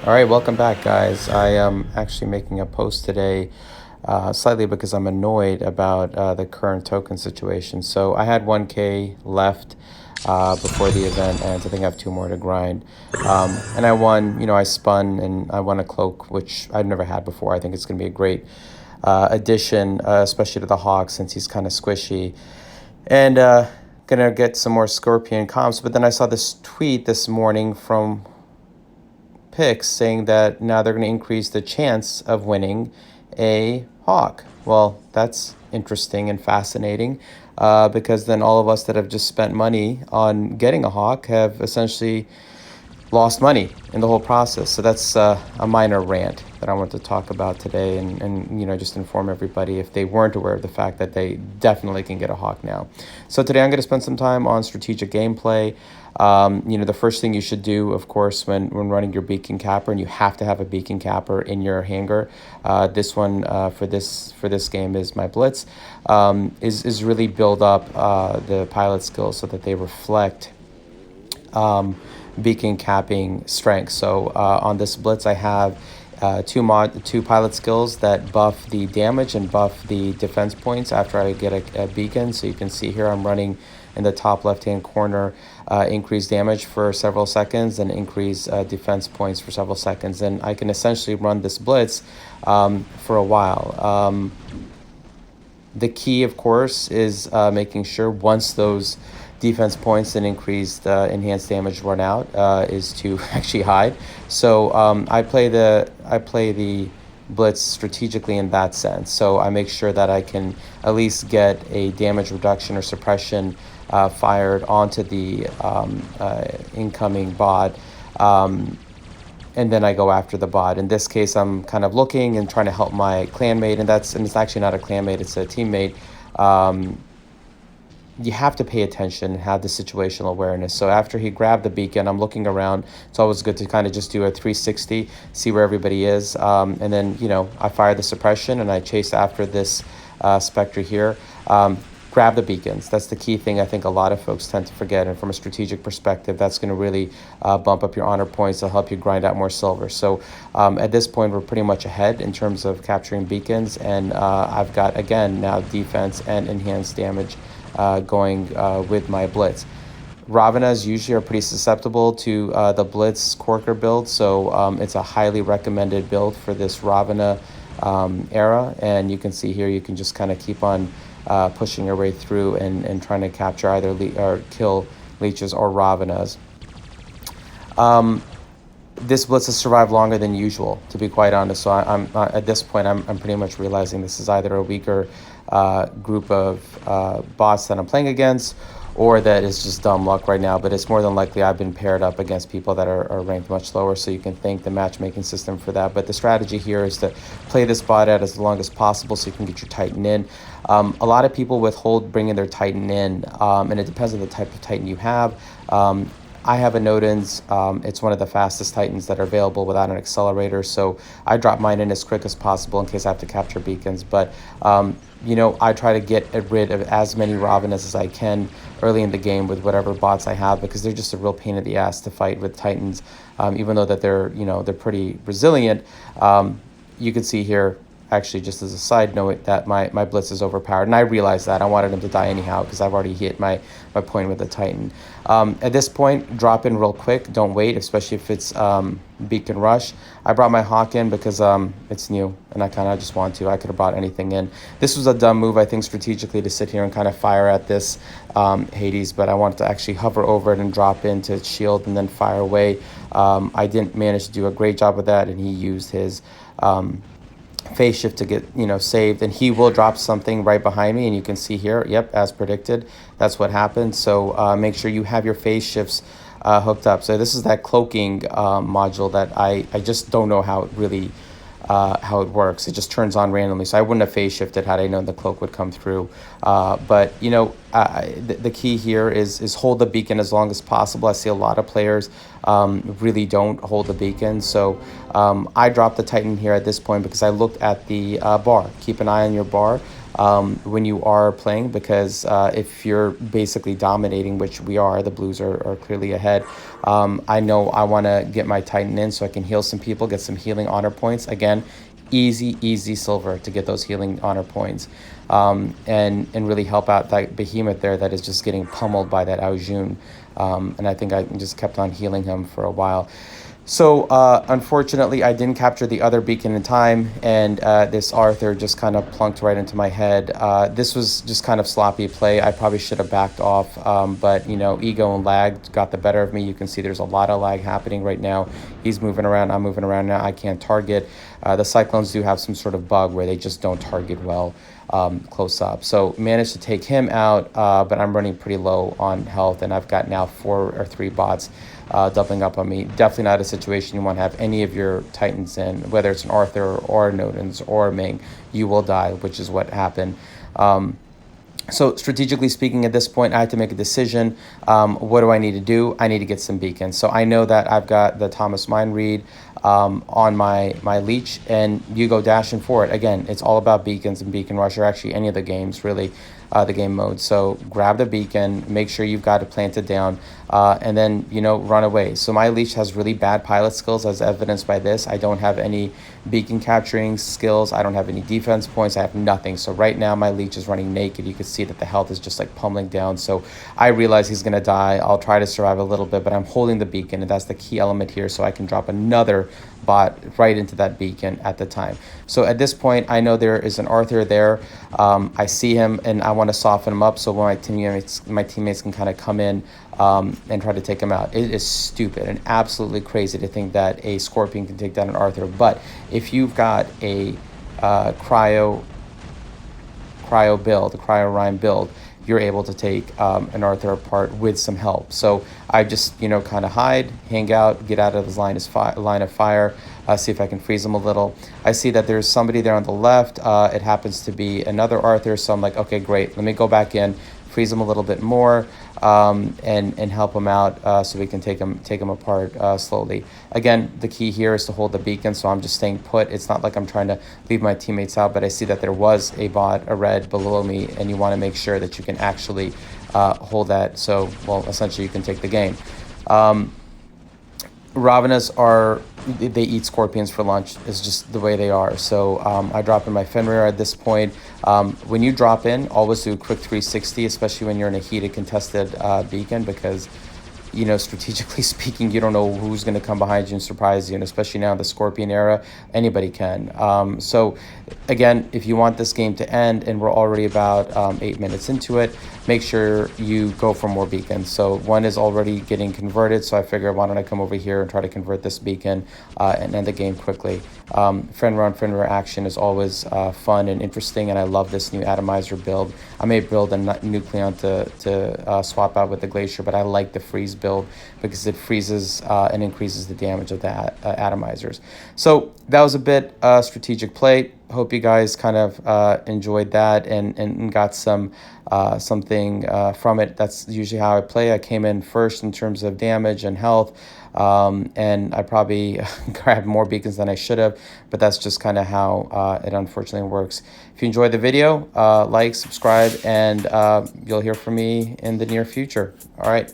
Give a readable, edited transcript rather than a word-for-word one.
All right, welcome back, guys. I am actually making a post today slightly because I'm annoyed about the current token situation. So I had 1K left before the event, and I think I have two more to grind. And I won, I spun and I won a cloak, which I've never had before. I think it's going to be a great addition, especially to the Hawk since he's kind of squishy. And gonna get some more Scorpion comps. But then I saw this tweet this morning from Pix saying that now they're going to increase the chance of winning a Hawk. Well, that's interesting and fascinating because then all of us that have just spent money on getting a Hawk have essentially lost money in the whole process. So that's a minor rant that I want to talk about today and just inform everybody if they weren't aware of the fact that they definitely can get a Hawk now. So today I'm going to spend some time on strategic gameplay. The first thing you should do, of course, when running your beacon capper, and you have to have a beacon capper in your hangar. This one for this game is my blitz. Is really build up the pilot skills so that they reflect beacon capping strength. So on this blitz, I have two pilot skills that buff the damage and buff the defense points after I get a beacon. So you can see here I'm running in the top left-hand corner, increase damage for several seconds and increase defense points for several seconds. And I can essentially run this blitz for a while. The key, of course, is making sure once those defense points and increased enhanced damage run out is to actually hide. So I play the blitz strategically in that sense. So I make sure that I can at least get a damage reduction or suppression fired onto the incoming bot. And then I go after the bot. In this case, I'm kind of looking and trying to help my clanmate, and it's actually not a clanmate, it's a teammate. You have to pay attention and have the situational awareness. So after he grabbed the beacon, I'm looking around. It's always good to kind of just do a 360, see where everybody is. And then, I fire the suppression and I chase after this Spectre here. Grab the beacons. That's the key thing I think a lot of folks tend to forget. And from a strategic perspective, that's going to really bump up your honor points. It'll help you grind out more silver. So at this point, we're pretty much ahead in terms of capturing beacons. And I've got, again, now defense and enhanced damage going with my blitz. Ravenas usually are pretty susceptible to the blitz Corker build. So it's a highly recommended build for this Ravena era. And you can see here, you can just kind of keep on pushing your way through and trying to capture either or kill leeches or Ravenas. This blitz has survived longer than usual, to be quite honest. So I'm at this point, I'm pretty much realizing this is either a weaker group of bots that I'm playing against, or that is just dumb luck right now. But it's more than likely I've been paired up against people that are ranked much lower, so you can thank the matchmaking system for that. But the strategy here is to play this bot out as long as possible so you can get your Titan in. A lot of people withhold bringing their Titan in, and it depends on the type of Titan you have. I have a Nodens. It's one of the fastest Titans that are available without an accelerator, so I drop mine in as quick as possible in case I have to capture beacons. But I try to get rid of as many Ravenas as I can early in the game with whatever bots I have, because they're just a real pain in the ass to fight with Titans. Even though that they're pretty resilient. You can see here, actually, just as a side note, that my blitz is overpowered, and I realized that. I wanted him to die anyhow because I've already hit my point with the Titan. At this point, drop in real quick. Don't wait, especially if it's beacon rush. I brought my Hawk in because it's new, and I kind of just want to. I could have brought anything in. This was a dumb move, I think, strategically, to sit here and kind of fire at this Hades, but I wanted to actually hover over it and drop into its shield and then fire away. I didn't manage to do a great job with that, and he used his phase shift to get saved, and he will drop something right behind me, and you can see here, yep, as predicted, that's what happened. So make sure you have your phase shifts hooked up. So this is that cloaking module that I just don't know how it works. It just turns on randomly, so I wouldn't have phase shifted had I known the cloak would come through. But the key here is hold the beacon as long as possible. I see a lot of players really don't hold the beacon, so I dropped the Titan here at this point because I looked at the bar. Keep an eye on your bar. when you are playing, because if you're basically dominating, which we are, the Blues are clearly ahead. I know I want to get my Titan in so I can heal some people, get some healing honor points. Again, easy silver to get those healing honor points, and really help out that behemoth there that is just getting pummeled by that Aojun. And I think I just kept on healing him for a while. So unfortunately, I didn't capture the other beacon in time, and this Arthur just kind of plunked right into my head. This was just kind of sloppy play. I probably should have backed off, but, you know, ego and lag got the better of me. You can see there's a lot of lag happening right now. He's moving around. I'm moving around now. I can't target. The Cyclones do have some sort of bug where they just don't target well close up. So managed to take him out, but I'm running pretty low on health, and I've got now 4 or 3 bots doubling up on me. Definitely not a situation you want to have any of your Titans in, whether it's an Arthur or a Nodens or a Ming. You will die, which is what happened. So strategically speaking, at this point, I had to make a decision. What do I need to do? I need to get some beacons. So I know that I've got the Thomas Mind Read on my leech, and you go dashing for it. Again, it's all about beacons and beacon rush, or actually any of the games, really, the game mode. So grab the beacon, make sure you've got it planted down, and then, you know, run away. So my leech has really bad pilot skills, as evidenced by this. I don't have any beacon capturing skills. I don't have any defense points. I have nothing. So right now my leech is running naked. You can see that the health is just like pummeling down. So I realize he's going to die. I'll try to survive a little bit, but I'm holding the beacon, and that's the key element here, so I can drop another bot right into that beacon at the time. So at this point, I know there is an Arthur there. I see him, and I want to soften him up so when my teammates can kind of come in and try to take him out. It is stupid and absolutely crazy to think that a Scorpion can take down an Arthur. But if you've got a cryo build, a cryo Rhyme build, you're able to take an Arthur apart with some help. So I just, you know, kind of hide, hang out, get out of his line of fire, see if I can freeze him a little. I see that there's somebody there on the left. It happens to be another Arthur, so I'm like, okay, great. Let me go back in, freeze him a little bit more, and help him out so we can take him apart slowly. Again, the key here is to hold the beacon, so I'm just staying put. It's not like I'm trying to leave my teammates out, but I see that there was a bot, a red, below me, and you want to make sure that you can actually hold that. So, well, essentially you can take the game. Ravenas they eat scorpions for lunch. It's just the way they are. So I drop in my Fenrir at this point. When you drop in, always do a quick 360, especially when you're in a heated, contested beacon, because, you know, strategically speaking, you don't know who's going to come behind you and surprise you, and especially now in the Scorpion era, anybody can. So again, if you want this game to end, and we're already about 8 minutes into it, make sure you go for more beacons. So one is already getting converted, so I figure, why don't I come over here and try to convert this beacon and end the game quickly. Fenrir on Fenrir action is always fun and interesting, and I love this new atomizer build. I may build a Nucleon to swap out with the Glacier, but I like the freeze build because it freezes and increases the damage of the atomizers. So that was a bit strategic play. Hope you guys kind of enjoyed that and got something from it. That's usually how I play. I came in first in terms of damage and health, and I probably grabbed more beacons than I should have, but that's just kind of how it unfortunately works. If you enjoyed the video, like, subscribe, and you'll hear from me in the near future. All right.